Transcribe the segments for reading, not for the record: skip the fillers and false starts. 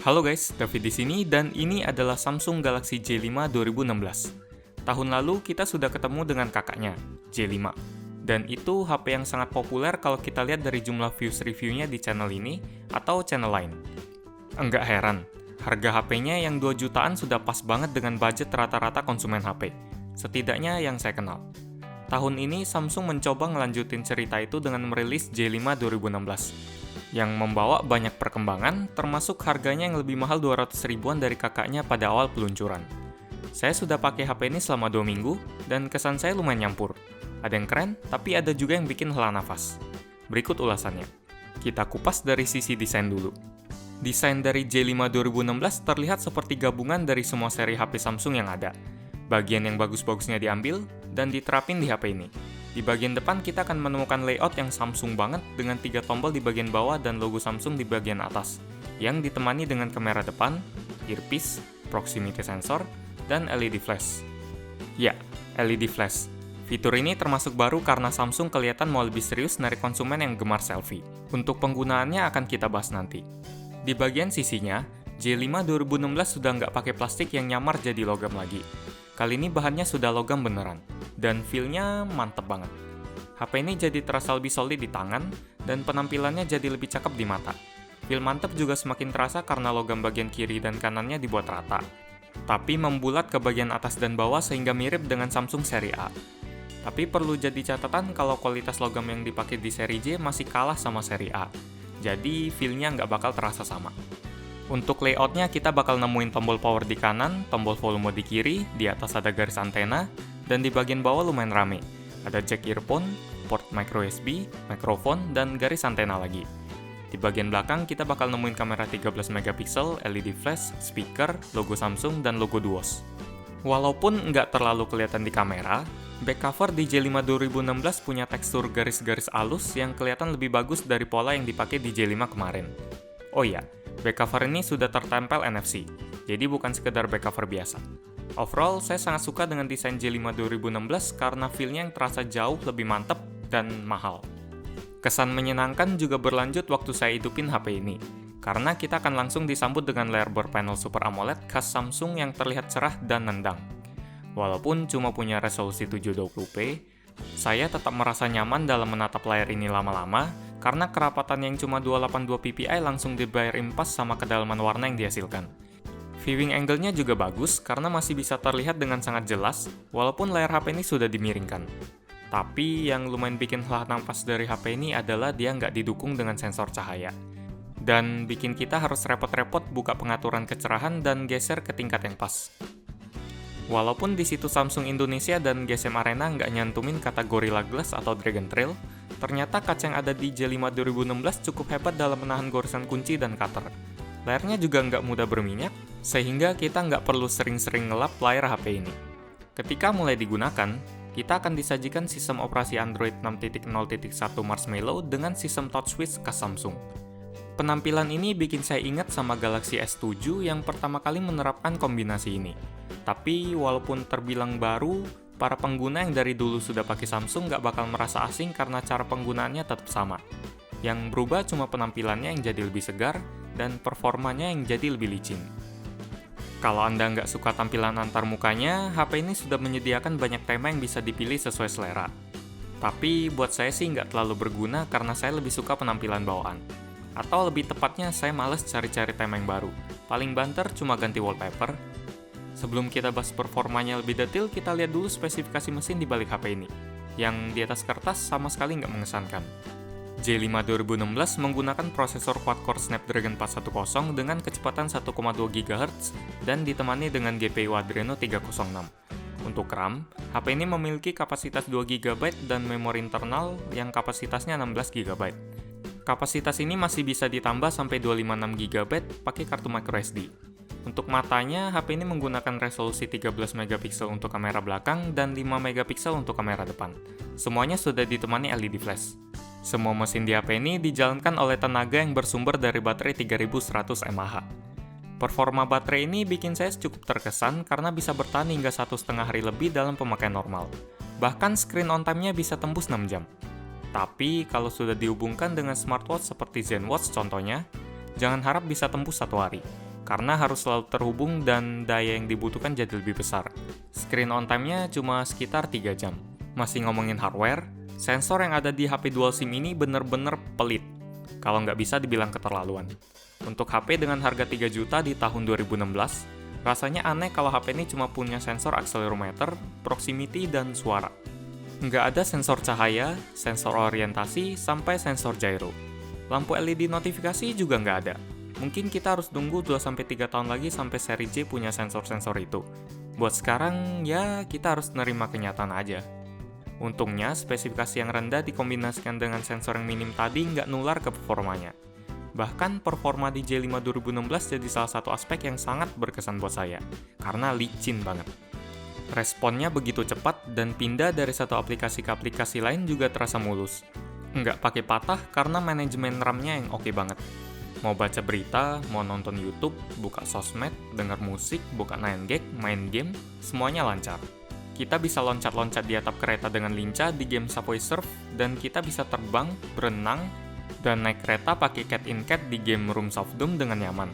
Halo guys, David di sini dan ini adalah Samsung Galaxy J5 2016. Tahun lalu kita sudah ketemu dengan kakaknya, J5. Dan itu HP yang sangat populer kalau kita lihat dari jumlah views reviewnya di channel ini atau channel lain. Enggak heran, harga HP-nya yang 2 jutaan sudah pas banget dengan budget rata-rata konsumen HP. Setidaknya yang saya kenal. Tahun ini Samsung mencoba ngelanjutin cerita itu dengan merilis J5 2016. Yang membawa banyak perkembangan, termasuk harganya yang lebih mahal 200 ribuan dari kakaknya pada awal peluncuran. Saya sudah pakai HP ini selama 2 minggu, dan kesan saya lumayan nyampur. Ada yang keren, tapi ada juga yang bikin hela nafas. Berikut ulasannya. Kita kupas dari sisi desain dulu. Desain dari J5 2016 terlihat seperti gabungan dari semua seri HP Samsung yang ada. Bagian yang bagus-bagusnya diambil, dan diterapin di HP ini. Di bagian depan kita akan menemukan layout yang Samsung banget dengan 3 tombol di bagian bawah dan logo Samsung di bagian atas, yang ditemani dengan kamera depan, earpiece, proximity sensor, dan LED flash. Ya, LED flash. Fitur ini termasuk baru karena Samsung kelihatan mau lebih serius narik konsumen yang gemar selfie. Untuk penggunaannya akan kita bahas nanti. Di bagian sisinya, J5 2016 sudah nggak pakai plastik yang nyamar jadi logam lagi. Kali ini bahannya sudah logam beneran, dan feel-nya mantep banget. HP ini jadi terasa lebih solid di tangan, dan penampilannya jadi lebih cakep di mata. Feel mantep juga semakin terasa karena logam bagian kiri dan kanannya dibuat rata, tapi membulat ke bagian atas dan bawah sehingga mirip dengan Samsung seri A. Tapi perlu jadi catatan kalau kualitas logam yang dipakai di seri J masih kalah sama seri A, jadi feel-nya nggak bakal terasa sama. Untuk layoutnya kita bakal nemuin tombol power di kanan, tombol volume di kiri, di atas ada garis antena, dan di bagian bawah lumayan rame. Ada jack earphone, port micro USB, mikrofon, dan garis antena lagi. Di bagian belakang kita bakal nemuin kamera 13 megapiksel, LED flash, speaker, logo Samsung, dan logo Duos. Walaupun nggak terlalu kelihatan di kamera, back cover di J5 2016 punya tekstur garis-garis halus yang kelihatan lebih bagus dari pola yang dipakai di J5 kemarin. Oh iya, back cover ini sudah tertempel NFC, jadi bukan sekedar back cover biasa. Overall, saya sangat suka dengan desain J5 2016 karena feel-nya yang terasa jauh lebih mantep dan mahal. Kesan menyenangkan juga berlanjut waktu saya hidupin HP ini, karena kita akan langsung disambut dengan layar berpanel Super AMOLED khas Samsung yang terlihat cerah dan nendang. Walaupun cuma punya resolusi 720p, saya tetap merasa nyaman dalam menatap layar ini lama-lama, karena kerapatan yang cuma 282 ppi langsung dibayar impas sama kedalaman warna yang dihasilkan. Viewing angle-nya juga bagus karena masih bisa terlihat dengan sangat jelas, walaupun layar HP ini sudah dimiringkan. Tapi yang lumayan bikin hela nafas dari HP ini adalah dia nggak didukung dengan sensor cahaya. Dan bikin kita harus repot-repot buka pengaturan kecerahan dan geser ke tingkat yang pas. Walaupun di situs Samsung Indonesia dan GSM Arena nggak nyantumin kata Gorilla Glass atau Dragon Trail, ternyata kaca yang ada di J5 2016 cukup hebat dalam menahan goresan kunci dan cutter. Layarnya juga nggak mudah berminyak, sehingga kita nggak perlu sering-sering ngelap layar HP ini. Ketika mulai digunakan, kita akan disajikan sistem operasi Android 6.0.1 Marshmallow dengan sistem touchwiz khas Samsung. Penampilan ini bikin saya ingat sama Galaxy S7 yang pertama kali menerapkan kombinasi ini. Tapi walaupun terbilang baru, para pengguna yang dari dulu sudah pakai Samsung nggak bakal merasa asing karena cara penggunaannya tetap sama. Yang berubah cuma penampilannya yang jadi lebih segar, dan performanya yang jadi lebih licin. Kalau Anda nggak suka tampilan antar mukanya, HP ini sudah menyediakan banyak tema yang bisa dipilih sesuai selera. Tapi buat saya sih nggak terlalu berguna karena saya lebih suka penampilan bawaan. Atau lebih tepatnya, saya males cari-cari tema yang baru. Paling banter cuma ganti wallpaper. Sebelum kita bahas performanya lebih detail, kita lihat dulu spesifikasi mesin di balik HP ini, yang di atas kertas sama sekali nggak mengesankan. J5 2016 menggunakan prosesor quad-core Snapdragon 410 dengan kecepatan 1,2 GHz dan ditemani dengan GPU Adreno 306. Untuk RAM, HP ini memiliki kapasitas 2 GB dan memori internal yang kapasitasnya 16 GB. Kapasitas ini masih bisa ditambah sampai 256 GB pakai kartu microSD. Untuk matanya, HP ini menggunakan resolusi 13 megapiksel untuk kamera belakang dan 5 megapiksel untuk kamera depan. Semuanya sudah ditemani LED flash. Semua mesin di HP ini dijalankan oleh tenaga yang bersumber dari baterai 3100 mAh. Performa baterai ini bikin saya cukup terkesan karena bisa bertahan hingga 1,5 hari lebih dalam pemakaian normal. Bahkan screen on time-nya bisa tembus 6 jam. Tapi kalau sudah dihubungkan dengan smartwatch seperti ZenWatch contohnya, jangan harap bisa tembus 1 hari. karena harus selalu terhubung dan daya yang dibutuhkan jadi lebih besar. Screen on time-nya cuma sekitar 3 jam. Masih ngomongin hardware, sensor yang ada di HP dual SIM ini bener-bener pelit, kalau nggak bisa dibilang keterlaluan. Untuk HP dengan harga 3 juta di tahun 2016, rasanya aneh kalau HP ini cuma punya sensor accelerometer, proximity, dan suara. Nggak ada sensor cahaya, sensor orientasi, sampai sensor gyro. Lampu LED notifikasi juga nggak ada. Mungkin kita harus tunggu 2-3 tahun lagi sampai seri J punya sensor-sensor itu. Buat sekarang, ya kita harus nerima kenyataan aja. Untungnya, spesifikasi yang rendah dikombinasikan dengan sensor yang minim tadi nggak nular ke performanya. Bahkan performa di J5 2016 jadi salah satu aspek yang sangat berkesan buat saya, karena licin banget. Responnya begitu cepat dan pindah dari satu aplikasi ke aplikasi lain juga terasa mulus. Nggak pakai patah karena manajemen RAM-nya yang oke banget. Mau baca berita, mau nonton YouTube, buka sosmed, denger musik, buka 9gag, main game, semuanya lancar. Kita bisa loncat-loncat di atap kereta dengan lincah di game Subway Surf, dan kita bisa terbang, berenang, dan naik kereta pakai Cat in Cat di game Rooms of Doom dengan nyaman.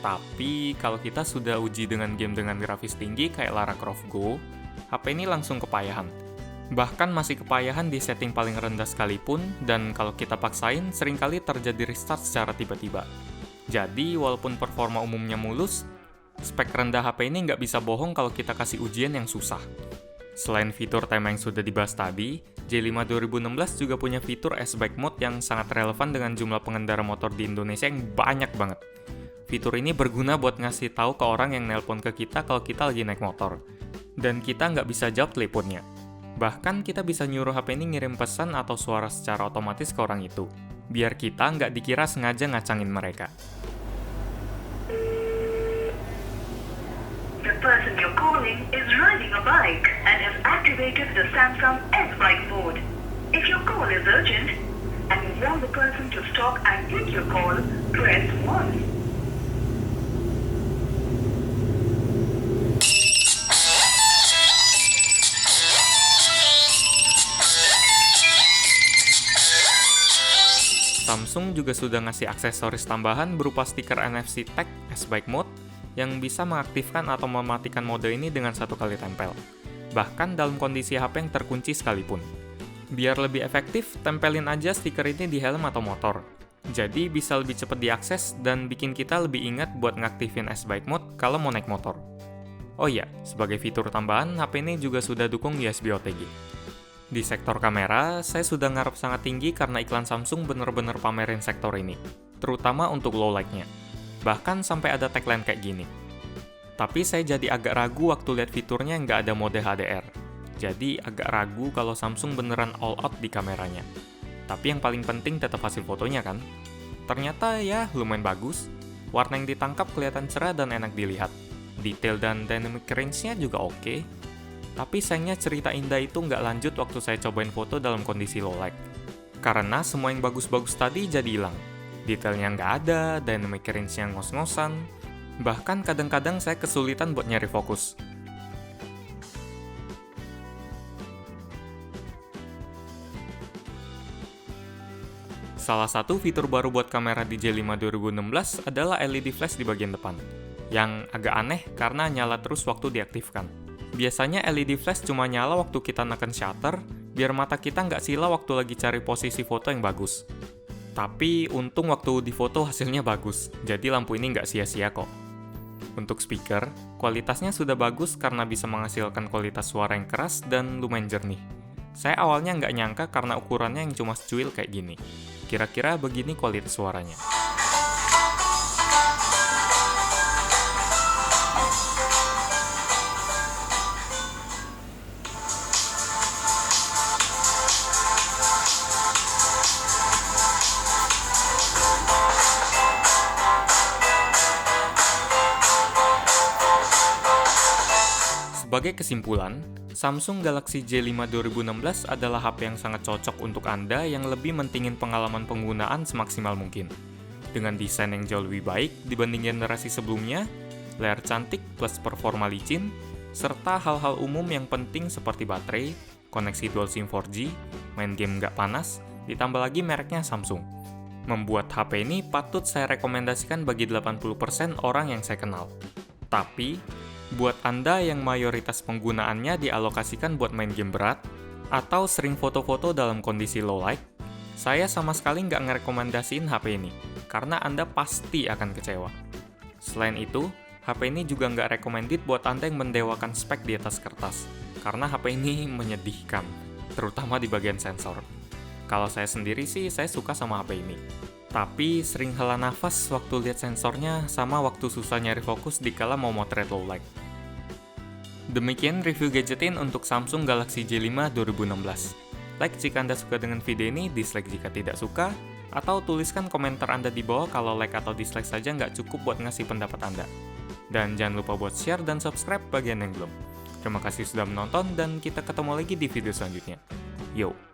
Tapi, kalau kita sudah uji dengan game dengan grafis tinggi kayak Lara Croft Go, HP ini langsung kepayahan. Bahkan masih kepayahan di setting paling rendah sekalipun, dan kalau kita paksain, seringkali terjadi restart secara tiba-tiba. Jadi, walaupun performa umumnya mulus, spek rendah HP ini nggak bisa bohong kalau kita kasih ujian yang susah. Selain fitur tema yang sudah dibahas tadi, J5 2016 juga punya fitur S-Bike Mode yang sangat relevan dengan jumlah pengendara motor di Indonesia yang banyak banget. Fitur ini berguna buat ngasih tahu ke orang yang nelpon ke kita kalau kita lagi naik motor. Dan kita nggak bisa jawab teleponnya. Bahkan kita bisa nyuruh HP ini ngirim pesan atau suara secara otomatis ke orang itu. Biar kita nggak dikira sengaja ngacangin mereka. The person you're calling is riding a bike and has activated the Samsung S-Bike mode. If your call is urgent and you want the person to stop and take your call, press 1. Samsung juga sudah ngasih aksesoris tambahan berupa stiker NFC tag S-Bike Mode yang bisa mengaktifkan atau mematikan mode ini dengan satu kali tempel. Bahkan dalam kondisi HP yang terkunci sekalipun. Biar lebih efektif, tempelin aja stiker ini di helm atau motor. Jadi bisa lebih cepat diakses dan bikin kita lebih ingat buat ngaktifin S-Bike Mode kalau mau naik motor. Oh iya, sebagai fitur tambahan, HP ini juga sudah dukung USB OTG. Di sektor kamera, saya sudah ngarep sangat tinggi karena iklan Samsung bener-bener pamerin sektor ini, terutama untuk low light-nya. Bahkan sampai ada tagline kayak gini. Tapi saya jadi agak ragu waktu lihat fiturnya nggak ada mode HDR. Jadi agak ragu kalau Samsung beneran all out di kameranya. Tapi yang paling penting tetap hasil fotonya kan? Ternyata ya lumayan bagus. Warna yang ditangkap kelihatan cerah dan enak dilihat. Detail dan dynamic range-nya juga oke. Tapi sayangnya cerita indah itu nggak lanjut waktu saya cobain foto dalam kondisi low light. Karena semua yang bagus-bagus tadi jadi hilang. Detailnya nggak ada, dynamic range-nya ngos-ngosan. Bahkan kadang-kadang saya kesulitan buat nyari fokus. Salah satu fitur baru buat kamera di J5 2016 adalah LED flash di bagian depan. Yang agak aneh karena nyala terus waktu diaktifkan. Biasanya LED flash cuma nyala waktu kita neken shutter, biar mata kita nggak silau waktu lagi cari posisi foto yang bagus. Tapi untung waktu di foto hasilnya bagus, jadi lampu ini nggak sia-sia kok. Untuk speaker, kualitasnya sudah bagus karena bisa menghasilkan kualitas suara yang keras dan lumayan jernih. Saya awalnya nggak nyangka karena ukurannya yang cuma secuil kayak gini. Kira-kira begini kualitas suaranya. Sebagai kesimpulan, Samsung Galaxy J5 2016 adalah HP yang sangat cocok untuk Anda yang lebih mentingin pengalaman penggunaan semaksimal mungkin. Dengan desain yang jauh lebih baik dibanding generasi sebelumnya, layar cantik plus performa licin, serta hal-hal umum yang penting seperti baterai, koneksi dual SIM 4G, main game nggak panas, ditambah lagi mereknya Samsung. Membuat HP ini patut saya rekomendasikan bagi 80% orang yang saya kenal. Tapi, buat Anda yang mayoritas penggunaannya dialokasikan buat main game berat, atau sering foto-foto dalam kondisi low light, saya sama sekali nggak ngerekomendasiin HP ini, karena Anda pasti akan kecewa. Selain itu, HP ini juga nggak recommended buat Anda yang mendewakan spek di atas kertas, karena HP ini menyedihkan, terutama di bagian sensor. Kalau saya sendiri sih, saya suka sama HP ini. Tapi sering hela nafas waktu lihat sensornya sama waktu susah nyari fokus dikala mau motret low light. Demikian review gadgetin untuk Samsung Galaxy J5 2016. Like jika Anda suka dengan video ini, dislike jika tidak suka, atau tuliskan komentar Anda di bawah kalau like atau dislike saja nggak cukup buat ngasih pendapat Anda. Dan jangan lupa buat share dan subscribe bagian yang belum. Terima kasih sudah menonton dan kita ketemu lagi di video selanjutnya. Yo!